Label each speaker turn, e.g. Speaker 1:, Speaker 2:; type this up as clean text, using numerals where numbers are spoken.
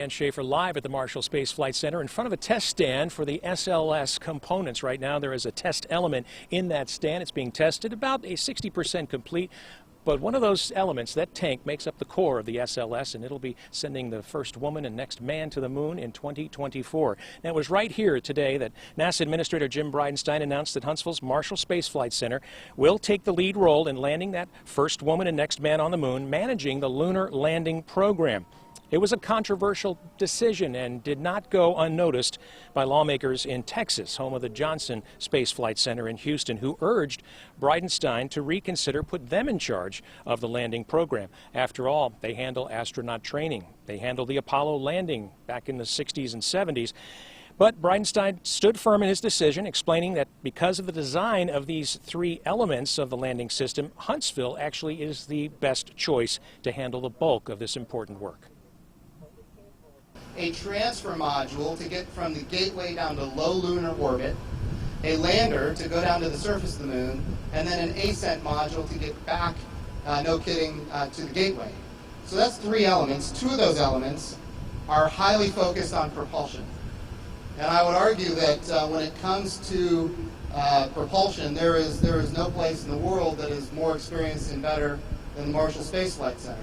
Speaker 1: And Schaefer live at the Marshall Space Flight Center in front of a test stand for the SLS components. Right now there is a test element in that stand. It's being tested, about a 60% complete. But one of those elements, that tank, makes up the core of the SLS, and it'll be sending the first woman and next man to the moon in 2024. Now, it was right here today that NASA Administrator Jim Bridenstine announced that Huntsville's Marshall Space Flight Center will take the lead role in landing that first woman and next man on the moon, managing the lunar landing program. It was a controversial decision and did not go unnoticed by lawmakers in Texas, home of the Johnson Space Flight Center in Houston, who urged Bridenstine to reconsider, put them in charge of the landing program. After all, they handle astronaut training. They handled the Apollo landing back in the 60s and 70s. But Bridenstine stood firm in his decision, explaining that because of the design of these three elements of the landing system, Huntsville actually is the best choice to handle the bulk of this important work.
Speaker 2: A transfer module to get from the gateway down to low lunar orbit, a lander to go down to the surface of the moon, and then an ascent module to get back, no kidding, to the gateway. So that's three elements. Two of those elements are highly focused on propulsion. And I would argue that when it comes to propulsion, there is no place in the world that is more experienced and better than the Marshall Space Flight Center.